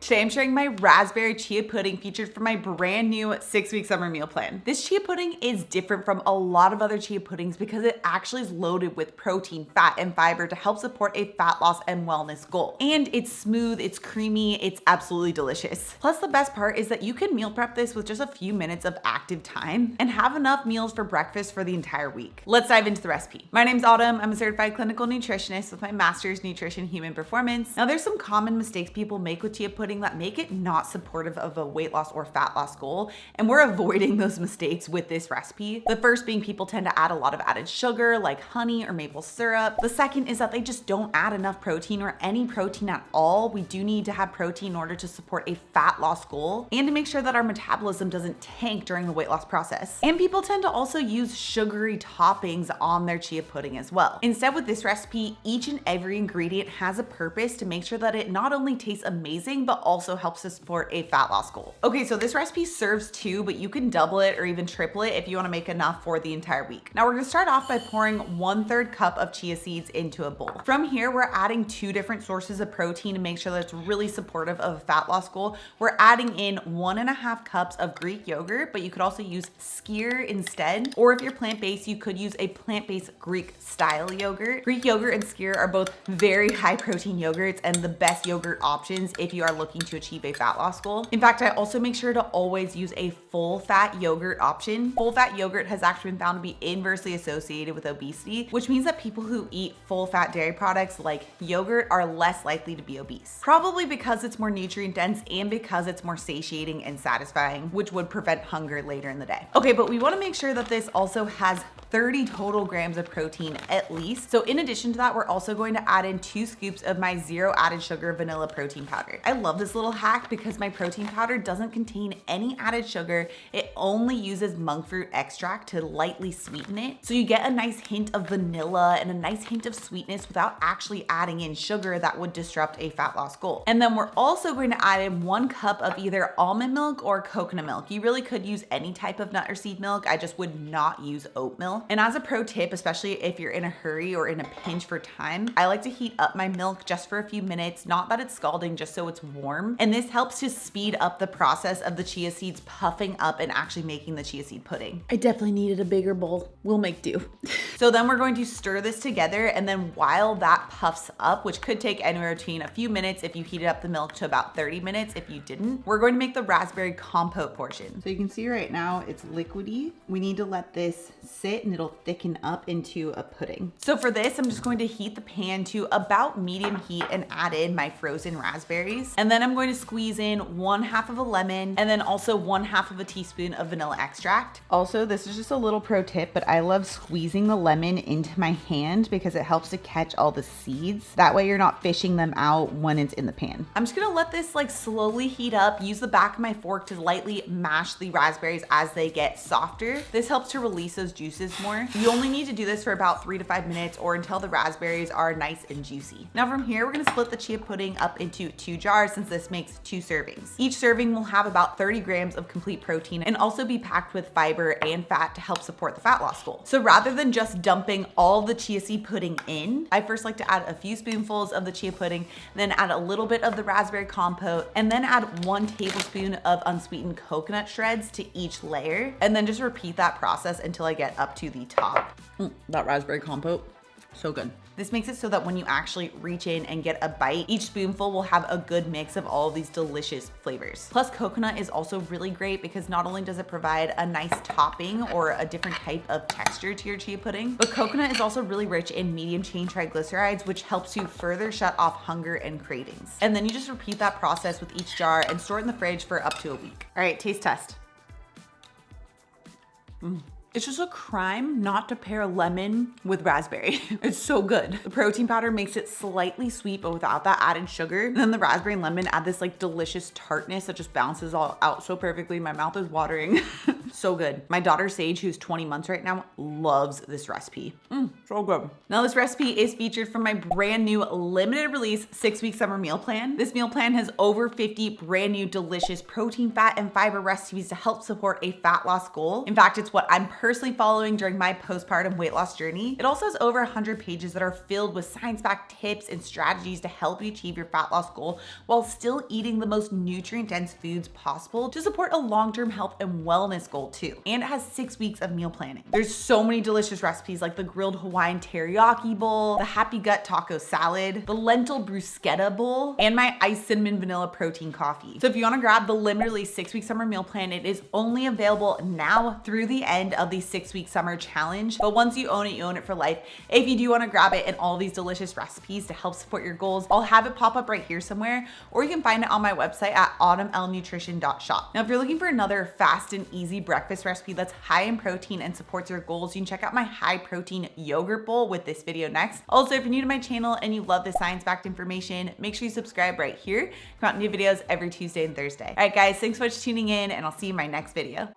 Today I'm sharing my raspberry chia pudding featured for my brand new 6-week summer meal plan. This chia pudding is different from a lot of other chia puddings because it actually is loaded with protein, fat, and fiber to help support a fat loss and wellness goal. And it's smooth, it's creamy, it's absolutely delicious. Plus the best part is that you can meal prep this with just a few minutes of active time and have enough meals for breakfast for the entire week. Let's dive into the recipe. My name's Autumn. I'm a certified clinical nutritionist with my master's nutrition human performance. Now there's some common mistakes people make with chia pudding that make it not supportive of a weight loss or fat loss goal, and we're avoiding those mistakes with this recipe. The first being people tend to add a lot of added sugar like honey or maple syrup. The second is that they just don't add enough protein or any protein at all. We do need to have protein in order to support a fat loss goal and to make sure that our metabolism doesn't tank during the weight loss process. And people tend to also use sugary toppings on their chia pudding as well. Instead, with this recipe, each and every ingredient has a purpose to make sure that it not only tastes amazing, but also helps to support a fat loss goal. Okay, so this recipe serves 2, but you can double it or even triple it if you wanna make enough for the entire week. Now we're gonna start off by pouring 1/3 cup of chia seeds into a bowl. From here, we're adding 2 different sources of protein to make sure that it's really supportive of a fat loss goal. We're adding in 1.5 cups of Greek yogurt, but you could also use skyr instead. Or if you're plant-based, you could use a plant-based Greek style yogurt. Greek yogurt and skyr are both very high protein yogurts and the best yogurt options if you are looking to achieve a fat loss goal. In fact, I also make sure to always use a full fat yogurt option. Full fat yogurt has actually been found to be inversely associated with obesity, which means that people who eat full fat dairy products like yogurt are less likely to be obese. Probably because it's more nutrient dense and because it's more satiating and satisfying, which would prevent hunger later in the day. Okay, but we wanna make sure that this also has 30 total grams of protein at least. So in addition to that, we're also going to add in 2 scoops of my 0 added sugar vanilla protein powder. I love this little hack because my protein powder doesn't contain any added sugar. It only uses monk fruit extract to lightly sweeten it. So you get a nice hint of vanilla and a nice hint of sweetness without actually adding in sugar that would disrupt a fat loss goal. And then we're also going to add in 1 cup of either almond milk or coconut milk. You really could use any type of nut or seed milk. I just would not use oat milk. And as a pro tip, especially if you're in a hurry or in a pinch for time, I like to heat up my milk just for a few minutes, not that it's scalding, just so it's warm. And this helps to speed up the process of the chia seeds puffing up and actually making the chia seed pudding. I definitely needed a bigger bowl. We'll make do. So then we're going to stir this together, and then while that puffs up, which could take anywhere between a few minutes if you heated up the milk to about 30 minutes if you didn't, we're going to make the raspberry compote portion. So you can see right now it's liquidy. We need to let this sit and it'll thicken up into a pudding. So for this, I'm just going to heat the pan to about medium heat and add in my frozen raspberries. And then I'm going to squeeze in 1/2 of a lemon and then also 1/2 of a teaspoon of vanilla extract. Also, this is just a little pro tip, but I love squeezing the lemon into my hand because it helps to catch all the seeds. That way you're not fishing them out when it's in the pan. I'm just gonna let this like slowly heat up, use the back of my fork to lightly mash the raspberries as they get softer. This helps to release those juices more. You only need to do this for about 3 to 5 minutes or until the raspberries are nice and juicy. Now from here, we're gonna split the chia pudding up into 2 jars since this makes 2 servings. Each serving will have about 30 grams of complete protein and also be packed with fiber and fat to help support the fat loss goal. So rather than just dumping all the chia seed pudding in, I first like to add a few spoonfuls of the chia pudding, then add a little bit of the raspberry compote, and then add 1 tablespoon of unsweetened coconut shreds to each layer, and then just repeat that process until I get up to the top. That raspberry compote, so good. This makes it so that when you actually reach in and get a bite, each spoonful will have a good mix of all of these delicious flavors. Plus, coconut is also really great because not only does it provide a nice topping or a different type of texture to your chia pudding, but coconut is also really rich in medium chain triglycerides, which helps to further shut off hunger and cravings. And then you just repeat that process with each jar and store it in the fridge for up to a week. All right, taste test. It's just a crime not to pair lemon with raspberry. It's so good. The protein powder makes it slightly sweet, but without that added sugar. And then the raspberry and lemon add this like delicious tartness that just balances all out so perfectly. My mouth is watering. So good. My daughter Sage, who's 20 months right now, loves this recipe. So good. Now this recipe is featured from my brand new limited release 6-week summer meal plan. This meal plan has over 50 brand new delicious protein, fat, and fiber recipes to help support a fat loss goal. In fact, it's what I'm personally following during my postpartum weight loss journey. It also has over 100 pages that are filled with science-backed tips and strategies to help you achieve your fat loss goal while still eating the most nutrient-dense foods possible to support a long-term health and wellness goal too. And it has 6 weeks of meal planning. There's so many delicious recipes like the grilled Hawaiian teriyaki bowl, the happy gut taco salad, the lentil bruschetta bowl, and my iced cinnamon vanilla protein coffee. So if you want to grab the limited release 6-week summer meal plan, it is only available now through the end of the 6-week summer challenge. But once you own it for life. If you do want to grab it and all these delicious recipes to help support your goals, I'll have it pop up right here somewhere, or you can find it on my website at autumnlnutrition.shop. Now, if you're looking for another fast and easy breakfast recipe that's high in protein and supports your goals, you can check out my high protein yogurt bowl with this video next. Also, if you're new to my channel and you love the science-backed information, make sure you subscribe right here. Come out new videos every Tuesday and Thursday. All right, guys, thanks so much for tuning in, and I'll see you in my next video.